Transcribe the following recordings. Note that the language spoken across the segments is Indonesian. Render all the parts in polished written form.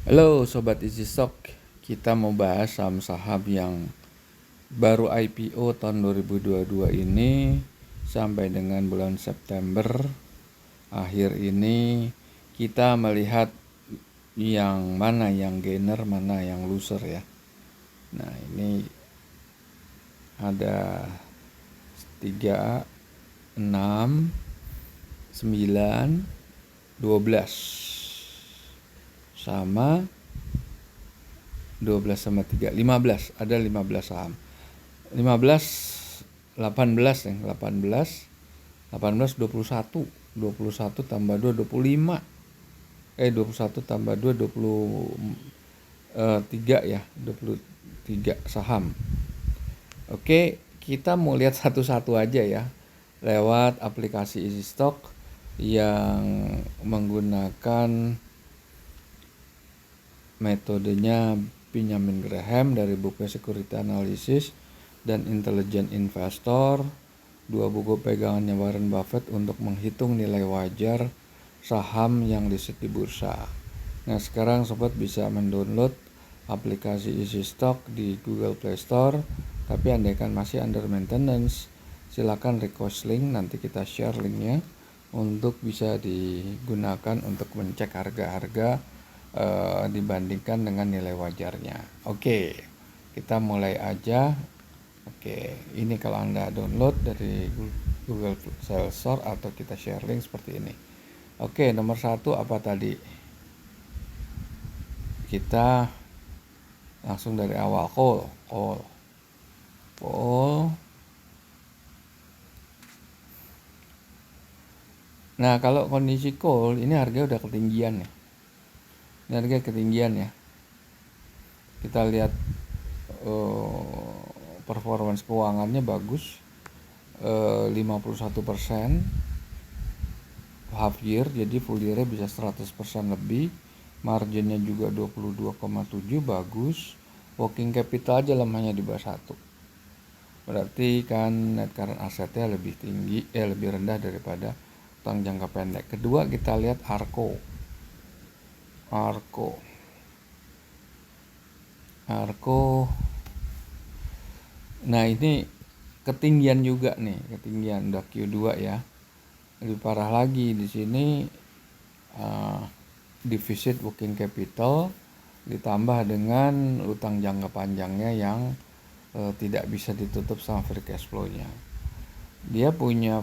Halo Sobat Easy Stock, kita mau bahas saham-saham yang baru IPO tahun 2022 ini sampai dengan bulan September akhir ini. Kita melihat yang mana yang gainer, mana yang loser ya. Nah ini ada 3, 6, 9, 12 sama 12 sama 3, 15, ada 15 saham. 15, 18 ya, 18 21, 21 tambah 2 25. 21 tambah 2 23 ya, 23 saham. Oke, kita mau lihat satu-satu aja ya lewat aplikasi Easy Stock yang menggunakan metodenya Benjamin Graham dari buku Security Analysis dan Intelligent Investor, dua buku pegangannya Warren Buffett untuk menghitung nilai wajar saham yang listed di bursa. Nah sekarang sobat bisa mendownload aplikasi Easy Stock di Google Play Store, tapi andaikan masih under maintenance silakan request link, nanti kita share linknya untuk bisa digunakan untuk mencek harga-harga dibandingkan dengan nilai wajarnya. Oke, kita mulai aja. Oke, ini kalau Anda download dari Google Play Store atau kita share link seperti ini. Oke, nomor 1 apa tadi? Kita langsung dari awal. Call. Nah, kalau kondisi call ini harga udah ketinggian ya. Ini harga ketinggian ya. Kita lihat performance keuangannya bagus, 51% half year, jadi full year bisa 100% lebih. Marginnya juga 22,7, bagus. Working capital aja lemahnya di bawah 1. Berarti kan net current assetnya lebih tinggi, lebih rendah daripada utang jangka pendek. Kedua kita lihat Arko. Nah ini ketinggian juga nih, ketinggian udah Q2 ya. Lebih parah lagi di sini defisit working capital ditambah dengan utang jangka panjangnya yang tidak bisa ditutup sama free cash flow-nya. Dia punya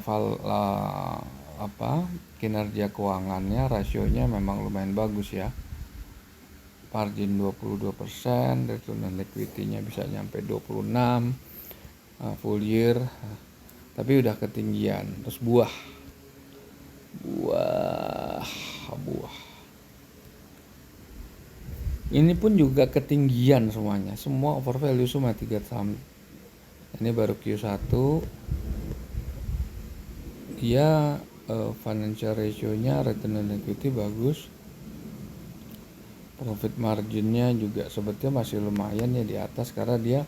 kinerja keuangannya, rasionya memang lumayan bagus ya. Margin 22%, return on equity-nya bisa nyampe 26, full year, tapi udah ketinggian. Terus buah. Ini pun juga ketinggian semuanya, semua over value semua 3 saham. Ini baru Q1. Dia financial ratio-nya, return on equity bagus. Profit marginnya juga sebetulnya masih lumayan ya di atas, karena dia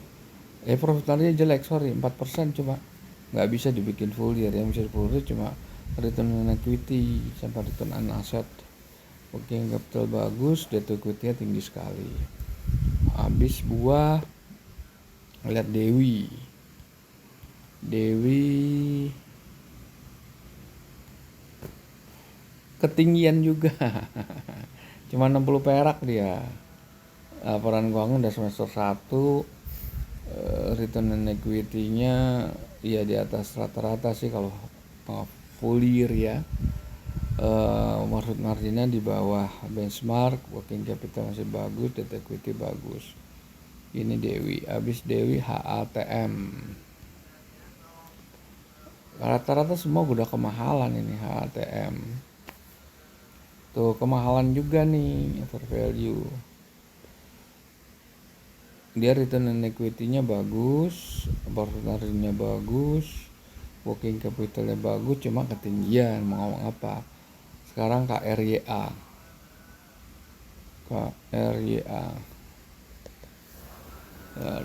profit marginnya jelek, 4% cuma, nggak bisa dibikin full year. Yang bisa full year cuma return on equity sampai return on asset. Working capital bagus, debt equity-nya tinggi sekali. Habis buah, lihat Dewi ketinggian juga. Cuma 60 perak dia. Laporan keuangan udah semester 1, return on equity-nya ya di atas rata-rata sih kalau full year ya. Marginnya di bawah benchmark, working capital masih bagus, debt equity bagus. Ini Dewi. Habis Dewi HATM. Rata-rata semua udah kemahalan ini HATM. Tuh kemahalan juga nih over value. Dia return on equity-nya bagus, profit margin-nya bagus, working capital-nya bagus, cuma ketinggian. Mau ngomong apa? Sekarang KRYA.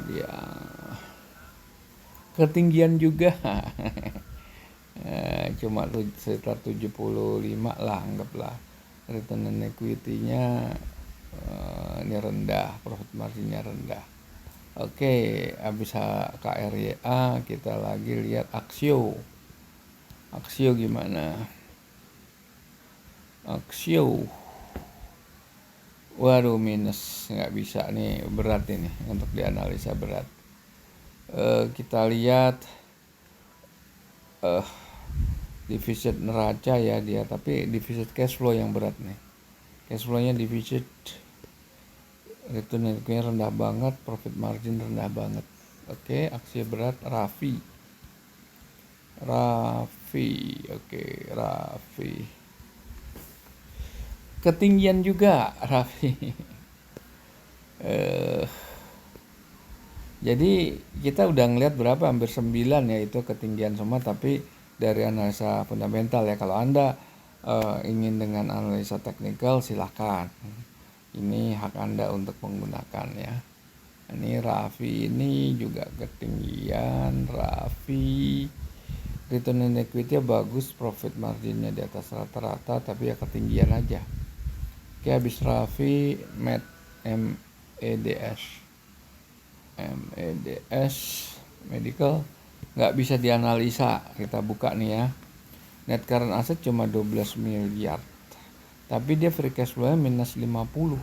Dia ketinggian juga. Cuma sekitar 75 lah, anggaplah. Return on equity-nya Ini rendah, profit marginnya rendah. Oke, habis KRYA kita lagi lihat Aksio. Aksio gimana? Aksio, waduh minus, nggak bisa nih, berat ini untuk dianalisa berat. Kita lihat defisit neraca ya dia, tapi defisit cash flow yang berat nih. Cash flow-nya defisit, return equity rendah banget, profit margin rendah banget. Oke, aksi berat Raffi. Oke, Raffi. Ketinggian juga Raffi. Jadi kita udah ngeliat berapa, hampir 9 ya itu ketinggian semua, tapi dari analisa fundamental ya. Kalau Anda ingin dengan analisa teknikal silahkan, ini hak Anda untuk menggunakan ya. Ini Raffi ini juga ketinggian. Raffi return on equity bagus, profit marginnya di atas rata-rata, tapi ya ketinggian aja. Oke, habis Raffi MEDS medical nggak bisa dianalisa. Kita buka nih ya, net current asset cuma 12 miliar, tapi dia free cash flow-nya minus 50.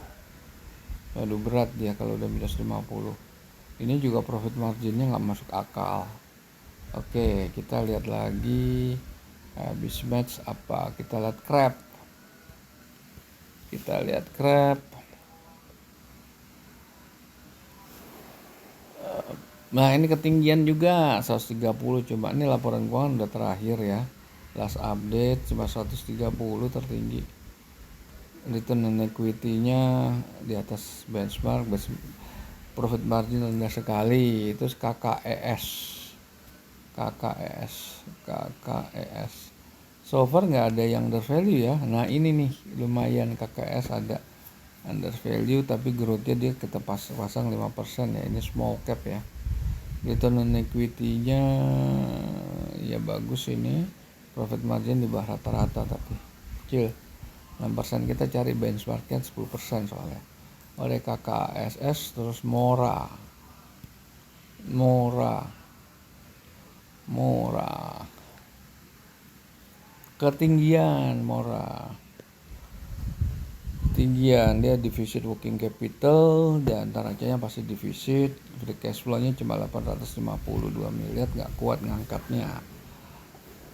Waduh berat dia kalau udah minus 50. Ini juga profit marginnya nggak masuk akal. Oke, kita lihat lagi habis match apa, kita lihat Crab. Nah ini ketinggian juga 130, coba ini laporan keuangan udah terakhir ya, last update cuma 130 tertinggi. Return on equity-nya di atas benchmark, profit margin rendah sekali. Itu KKES so far nggak ada yang under value ya. Nah ini nih lumayan, KKS ada under value tapi growth-nya dia kita pasang 5% ya. Ini small cap ya. Return on equity-nya ya bagus, ini profit margin di bawah rata-rata tapi kecil 6%. Kita cari benchmarknya 10% soalnya. Oleh KKSS, terus Mora ketinggian. Tinggian dia defisit working capital dan tarajanya pasti defisit. Free cash flow-nya cuma 852 miliar, nggak kuat ngangkatnya.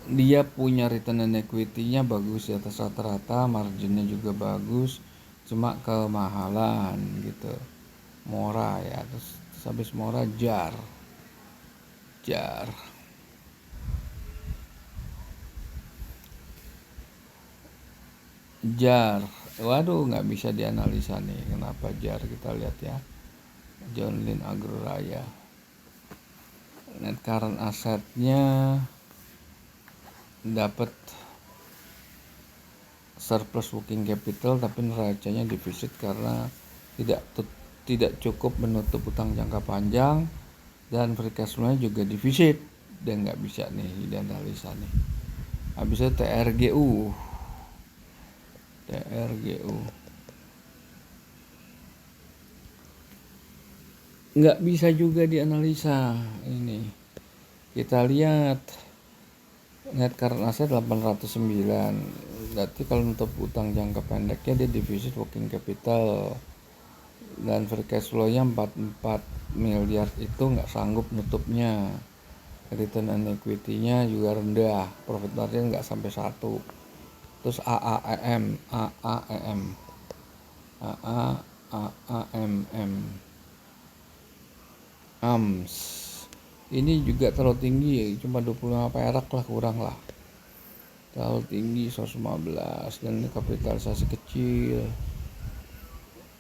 Dia punya return on equity-nya bagus di atas rata-rata, marginnya juga bagus, cuma kemahalan gitu. Mora ya, terus habis Mora Jar. Waduh nggak bisa dianalisa nih, kenapa Jar. Kita lihat ya, John Lynn Agro Raya. Net current asetnya dapat surplus working capital, tapi neracanya defisit karena tidak cukup menutup utang jangka panjang, dan free cash flow-nya juga defisit dan nggak bisa nih dianalisa nih. Habis itu TRGU nggak bisa juga dianalisa. Ini kita lihat net current asset 809, berarti kalau untuk utang jangka pendeknya dia defisit working capital, dan free cash flow-nya 44 miliar itu nggak sanggup nutupnya. Return on equity-nya juga rendah, profit margin nggak sampai 1. Terus AAMM AMS ini juga terlalu tinggi, cuma 25 perak lah, kurang lah, terlalu tinggi 115, dan ini kapitalisasi kecil,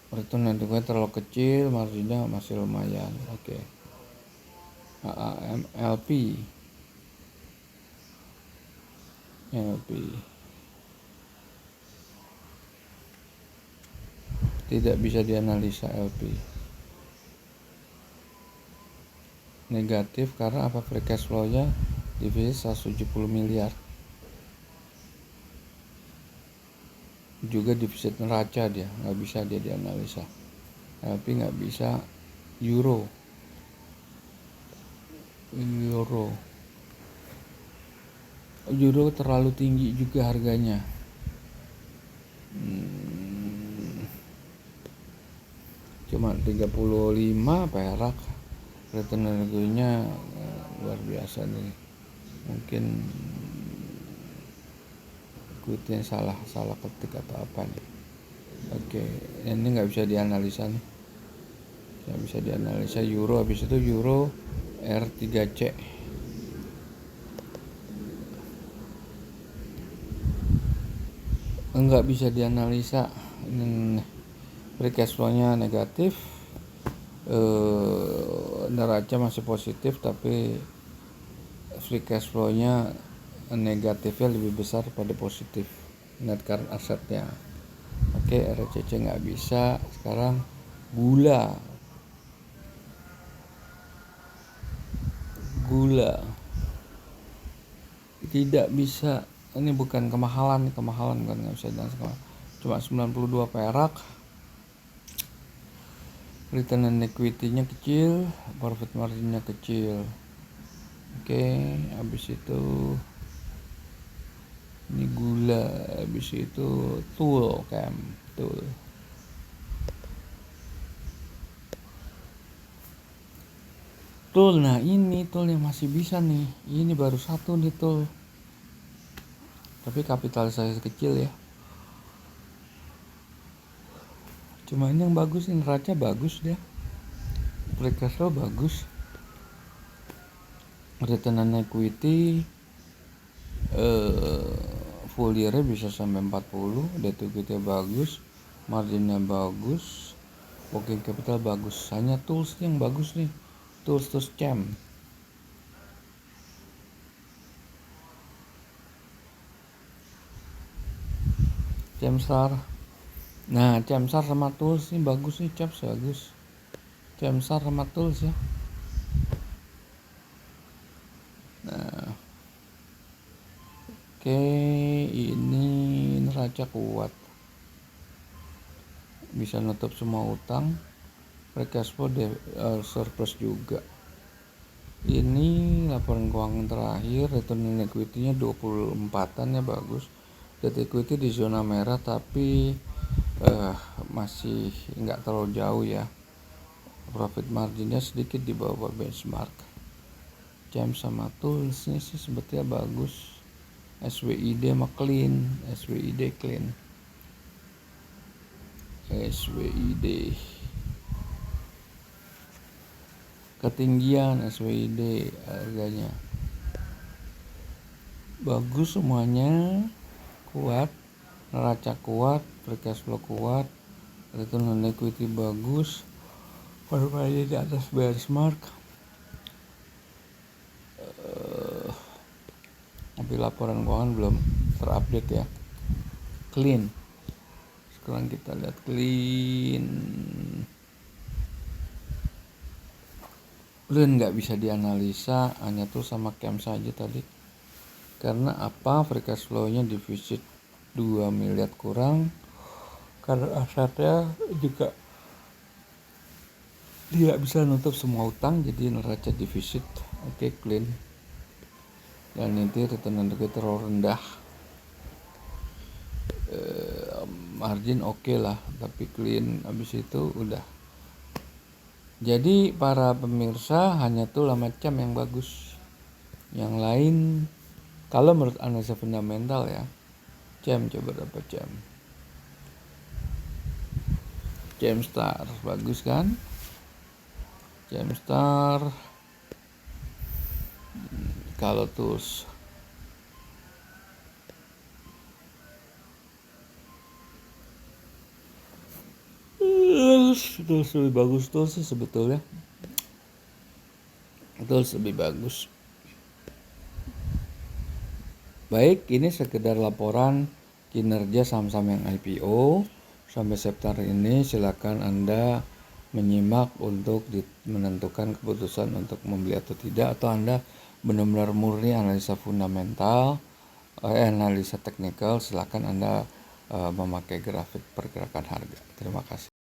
return on equity terlalu kecil, marginnya masih lumayan. Oke. AAMLP tidak bisa dianalisa. LP negatif karena apa? Free cash flow-nya defisit 170 miliar. juga defisit neraca, dia nggak bisa dia dianalisa, tapi nggak bisa euro terlalu tinggi juga harganya. Cuma 35 perak, return harganya luar biasa nih. Mungkin ikutin salah ketik atau apa nih. Oke, ini nggak bisa dianalisa nih, nggak bisa dianalisa euro. Habis itu euro R3C nggak bisa dianalisa. Free cash flow-nya negatif, neraca masih positif tapi free cash flow-nya negatifnya lebih besar pada positif net current asset-nya. Oke, RCC nggak bisa. Sekarang gula tidak bisa. Ini bukan kemahalan bukan, nggak bisa dan sekarang cuma 92 perak. Return on equity-nya kecil, profit margin-nya kecil. Oke, habis itu ini gula, habis itu tool. Nah ini tool yang masih bisa nih, ini baru satu nih tool, tapi kapitalisasi kecil ya. Cuma ini yang bagus, ini neraca bagus dia, free cash flow bagus, return on equity full year bisa sampai 40, debt to equity bagus, marginnya bagus, working capital bagus. Hanya tools yang bagus nih, tools Cemstar. Nah, Cemstar sama tools nih bagus nih, bagus. Cemstar sama tools ya. Nah, oke, ini neraca kuat, bisa nutup semua utang, free cash flow surplus juga. Ini laporan keuangan terakhir, return on equity-nya 24-an ya, bagus. Debt equity di zona merah tapi masih nggak terlalu jauh ya. Profit marginnya sedikit di bawah benchmark. Jam sama toolsnya sih sebetulnya bagus. SWID sama clean, SWID ketinggian, SWID harganya bagus semuanya, kuat, neraca kuat, free cash flow kuat, return on equity bagus, performanya di atas benchmark. Tapi laporan keuangan belum terupdate ya. Clean, sekarang kita lihat clean nggak bisa dianalisa, hanya tuh sama cam saja tadi. Karena apa? Free cash flow-nya defisit 2 miliar kurang, karena asetnya juga tidak bisa nutup semua utang, jadi neraca defisit. Oke, clean. Dan nanti return on equity terlalu rendah, margin oke lah, tapi clean. Habis itu udah. Jadi para pemirsa, hanya tuh lama cam yang bagus, yang lain kalau menurut analisa fundamental ya. Coba dapat Cemstar bagus kan, Cemstar. Kalau terus lebih bagus tuh sih sebetulnya, lebih bagus. Baik, ini sekedar laporan kinerja saham-saham yang IPO sampai September ini. Silakan Anda menyimak untuk menentukan keputusan untuk membeli atau tidak, atau Anda benar-benar murni analisa fundamental, analisa teknikal. Silakan Anda memakai grafik pergerakan harga. Terima kasih.